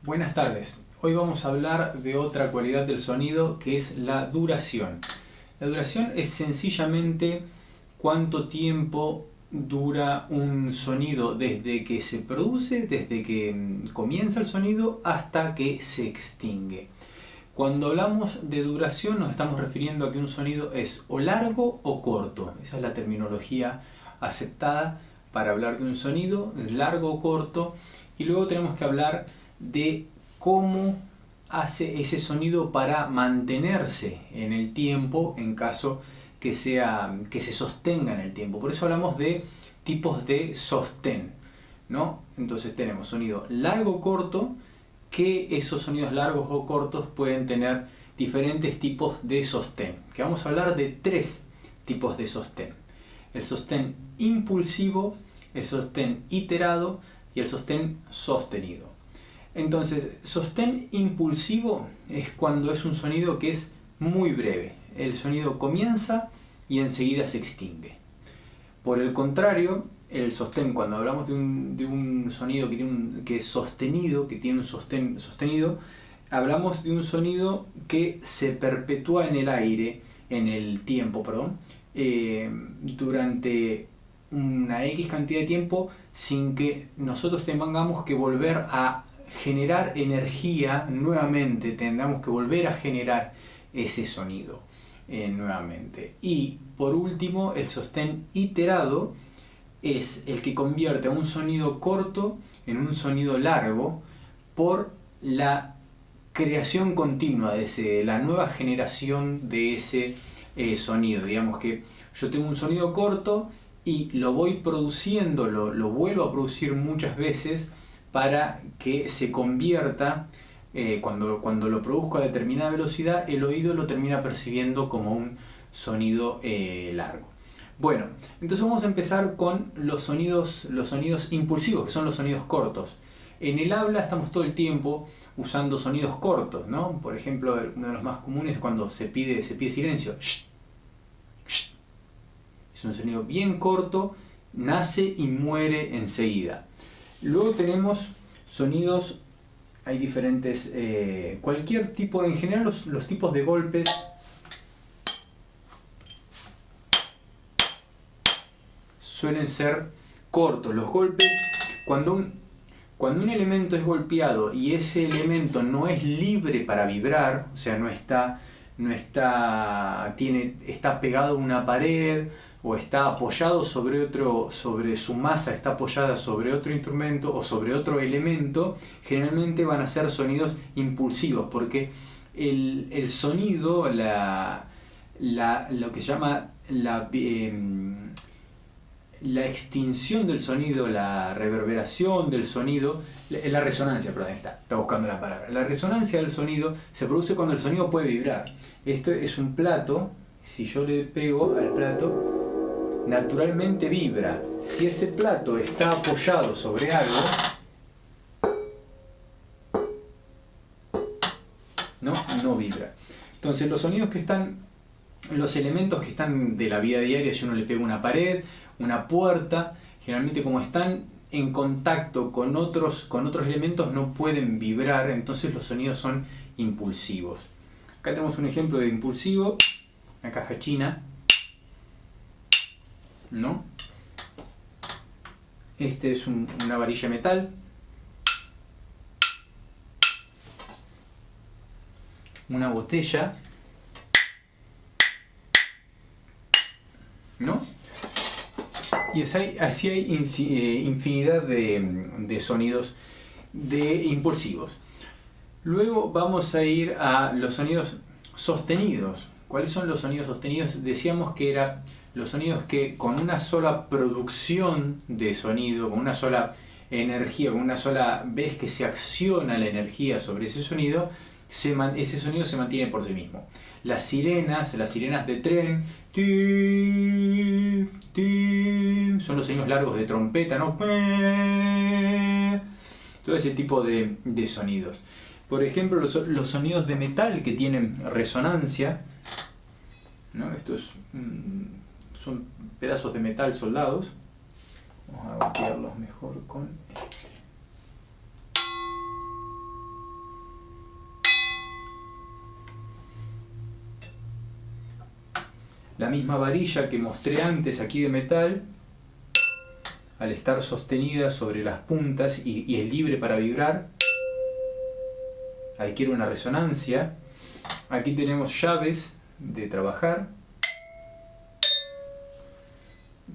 Buenas tardes. Hoy vamos a hablar de otra cualidad del sonido que es la duración. La duración es sencillamente cuánto tiempo dura un sonido desde que se produce, desde que comienza el sonido hasta que se extingue. Cuando hablamos de duración nos estamos refiriendo a que un sonido es o largo o corto. Esa es la terminología aceptada para hablar de un sonido, largo o corto. Y luego tenemos que hablar de cómo hace ese sonido para mantenerse en el tiempo en caso que se sostenga en el tiempo. Por eso hablamos de tipos de sostén, ¿no? Entonces tenemos sonido largo o corto, que esos sonidos largos o cortos pueden tener diferentes tipos de sostén. Que vamos a hablar de tres tipos de sostén: el sostén impulsivo, el sostén iterado y el sostén sostenido. Entonces, sostén impulsivo es cuando es un sonido que es muy breve. El sonido comienza y enseguida se extingue. Por el contrario, el sostén, cuando hablamos de un sonido que es sostenido, que tiene un sostén sostenido, hablamos de un sonido que se perpetúa en el aire, en el tiempo, durante una X cantidad de tiempo sin que nosotros tengamos que volver a generar energía nuevamente, tengamos que volver a generar ese sonido nuevamente. Y por último, el sostén iterado es el que convierte a un sonido corto en un sonido largo por la creación continua de la nueva generación de ese sonido. Digamos que yo tengo un sonido corto y lo voy produciendo, lo vuelvo a producir muchas veces para que se convierta, cuando lo produzco a determinada velocidad, el oído lo termina percibiendo como un sonido largo. Bueno, entonces vamos a empezar con los sonidos impulsivos, que son los sonidos cortos. En el habla estamos todo el tiempo usando sonidos cortos, ¿no? Por ejemplo, uno de los más comunes es cuando se pide silencio. Shh, shh. Es un sonido bien corto, nace y muere enseguida. Luego tenemos sonidos, hay diferentes, cualquier tipo, en general los tipos de golpes suelen ser cortos. Los golpes, cuando un elemento es golpeado y ese elemento no es libre para vibrar, o sea, está pegado a una pared o está apoyado sobre su masa, está apoyada sobre otro instrumento o sobre otro elemento, generalmente van a ser sonidos impulsivos, porque el sonido, lo que se llama la extinción del sonido, la reverberación del sonido, la resonancia, perdón, está buscando la palabra. La resonancia del sonido se produce cuando el sonido puede vibrar. Esto es un plato, si yo le pego al plato, naturalmente vibra. Si ese plato está apoyado sobre algo, no vibra. Entonces los elementos que están de la vida diaria, si uno le pega una pared, una puerta, generalmente como están en contacto con otros elementos no pueden vibrar, entonces los sonidos son impulsivos. Acá tenemos un ejemplo de impulsivo, una caja china, ¿no? Este es una varilla de metal, una botella, ¿no? Y así hay infinidad de sonidos impulsivos. Luego vamos a ir a los sonidos sostenidos. ¿Cuáles son los sonidos sostenidos? Decíamos que eran los sonidos que con una sola producción de sonido, con una sola energía, con una sola vez que se acciona la energía sobre ese sonido, ese sonido se mantiene por sí mismo. Las sirenas de tren, son los sonidos largos de trompeta, ¿no? Todo ese tipo de sonidos. Por ejemplo, los sonidos de metal que tienen resonancia, ¿no? Estos son pedazos de metal soldados. Vamos a golpearlos mejor con La misma varilla que mostré antes aquí de metal, al estar sostenida sobre las puntas y es libre para vibrar, adquiere una resonancia. Aquí tenemos llaves de trabajar.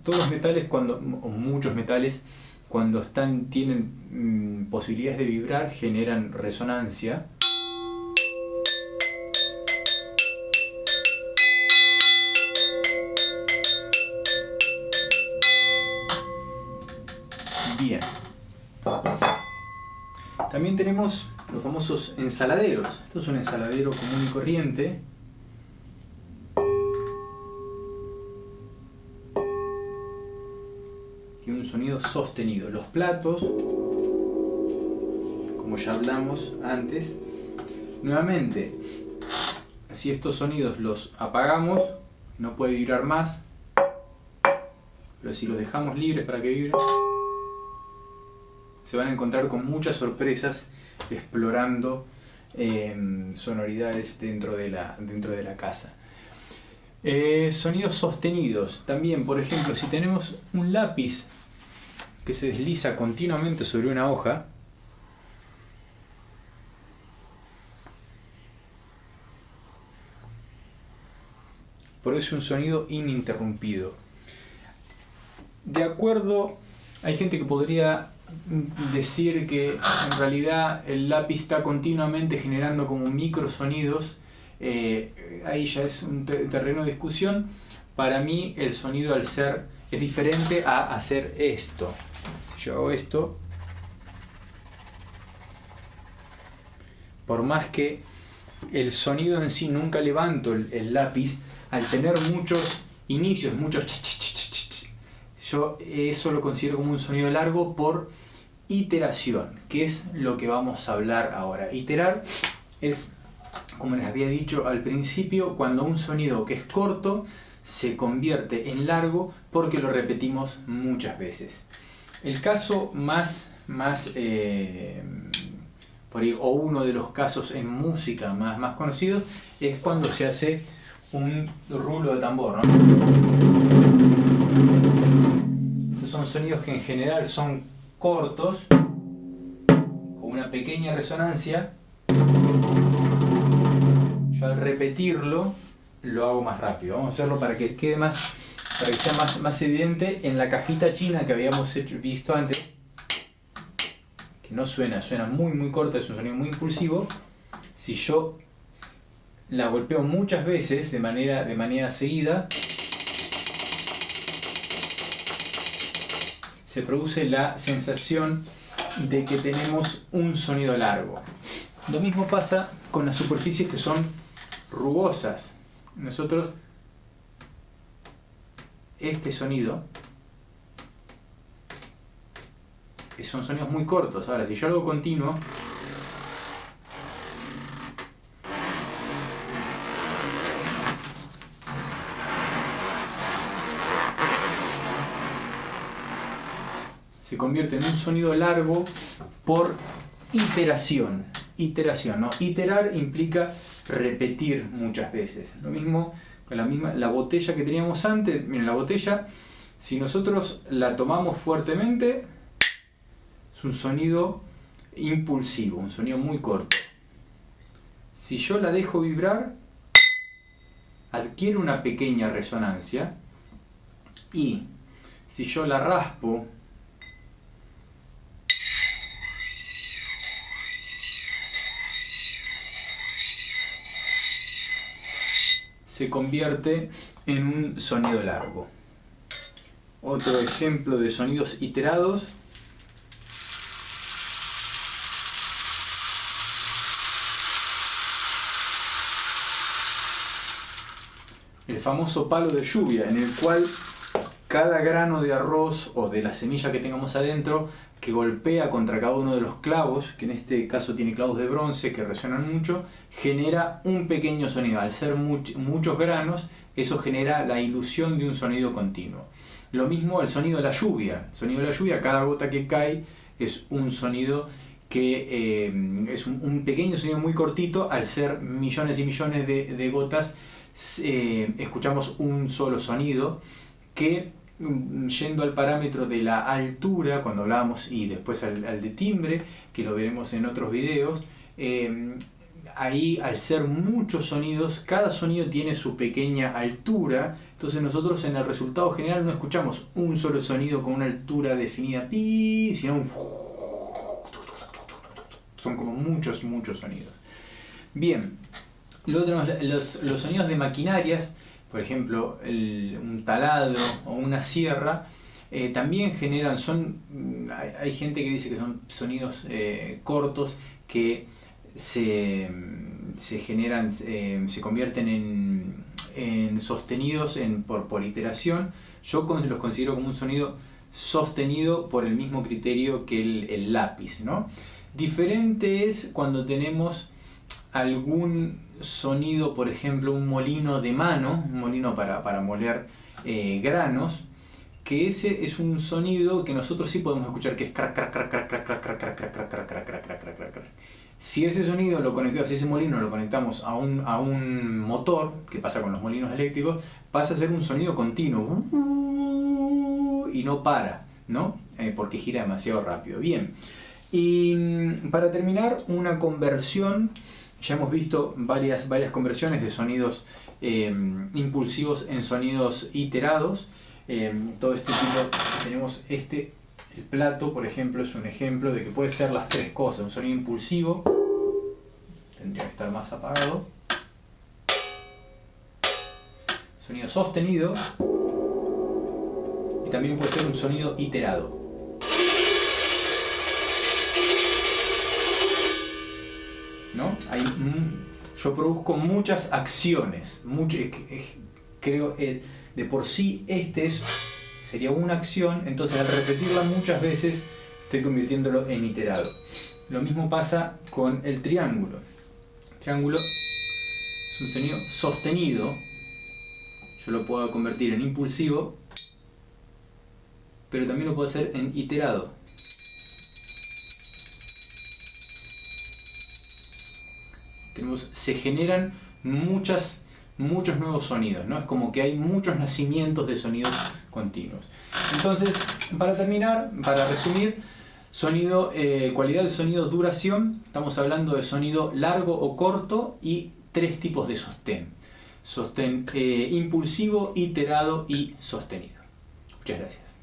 Todos los metales, o muchos metales, cuando tienen posibilidades de vibrar, generan resonancia. Bien. También tenemos los famosos ensaladeros. Esto es un ensaladero común y corriente. Tiene un sonido sostenido. Los platos, como ya hablamos antes, nuevamente, si estos sonidos los apagamos, no puede vibrar más, pero si los dejamos libres para que vibren, se van a encontrar con muchas sorpresas explorando sonoridades dentro de la casa. Sonidos sostenidos. También, por ejemplo, si tenemos un lápiz que se desliza continuamente sobre una hoja, produce un sonido ininterrumpido. De acuerdo, hay gente que podría decir que en realidad el lápiz está continuamente generando como microsonidos. Ahí ya es un terreno de discusión. Para mí el sonido es diferente a hacer esto. Si yo hago esto, por más que el sonido en sí nunca levanto el lápiz, al tener muchos inicios, yo eso lo considero como un sonido largo por iteración, que es lo que vamos a hablar ahora. Iterar es, como les había dicho al principio, cuando un sonido que es corto se convierte en largo porque lo repetimos muchas veces. El caso más por ahí, o uno de los casos en música más conocidos, es cuando se hace un rulo de tambor, ¿no? Son sonidos que en general son cortos, con una pequeña resonancia. Yo al repetirlo lo hago más rápido. Vamos a hacerlo para que quede para que sea más evidente en la cajita china que habíamos visto antes, que no suena muy corta, es un sonido muy impulsivo. Si yo la golpeo muchas veces de manera seguida, se produce la sensación de que tenemos un sonido largo. Lo mismo pasa con las superficies que son rugosas. Nosotros, este sonido, son sonidos muy cortos. Ahora, si yo hago continuo, se convierte en un sonido largo por iteración, ¿no? Iterar implica repetir muchas veces. Lo mismo con la botella que teníamos antes. Miren, la botella, si nosotros la tomamos fuertemente, es un sonido impulsivo, un sonido muy corto. Si yo la dejo vibrar, adquiere una pequeña resonancia, y si yo la raspo, se convierte en un sonido largo. Otro ejemplo de sonidos iterados. El famoso palo de lluvia, en el cual cada grano de arroz o de la semilla que tengamos adentro, que golpea contra cada uno de los clavos, que en este caso tiene clavos de bronce que resuenan mucho, genera un pequeño sonido. Al ser muchos granos, eso genera la ilusión de un sonido continuo. Lo mismo el sonido de la lluvia. El sonido de la lluvia, cada gota que cae es un sonido que es un pequeño sonido muy cortito. Al ser millones y millones de gotas, escuchamos un solo sonido que, yendo al parámetro de la altura, cuando hablábamos, y después al de timbre, que lo veremos en otros videos, ahí, al ser muchos sonidos, cada sonido tiene su pequeña altura. Entonces nosotros en el resultado general no escuchamos un solo sonido con una altura definida, sino son como muchos sonidos. Bien, luego tenemos los sonidos de maquinarias, por ejemplo un taladro o una sierra. También generan, hay gente que dice que son sonidos cortos que se generan, se convierten en sostenidos por iteración. Yo los considero como un sonido sostenido por el mismo criterio que el lápiz, ¿no? Diferente es cuando tenemos algún sonido, por ejemplo un molino de mano, un molino para moler granos, que ese es un sonido que nosotros sí podemos escuchar, que es crac, crac, crac, crac, crac, crac, crac, crac, crac, crac, crac, crac, crac, crac, crac, crac. Si ese sonido lo conectamos, si ese molino lo conectamos a un motor, que pasa con los molinos eléctricos, pasa a ser un sonido continuo y no para, ¿no? Porque gira demasiado rápido. Bien, y para terminar, una conversión. Ya hemos visto varias conversiones de sonidos impulsivos en sonidos iterados. Todo este tipo, tenemos el plato, por ejemplo, es un ejemplo de que puede ser las tres cosas. Un sonido impulsivo, tendría que estar más apagado. Sonido sostenido. Y también puede ser un sonido iterado. ¿No? Yo produzco muchas acciones. Creo de por sí sería una acción, entonces al repetirla muchas veces estoy convirtiéndolo en iterado. Lo mismo pasa con el triángulo. El triángulo es un sonido sostenido. Yo lo puedo convertir en impulsivo, pero también lo puedo hacer en iterado. Se generan muchos nuevos sonidos, ¿no? Es como que hay muchos nacimientos de sonidos continuos. Entonces, para terminar, para resumir, cualidad del sonido, duración. Estamos hablando de sonido largo o corto y tres tipos de sostén. Sostén impulsivo, iterado y sostenido. Muchas gracias.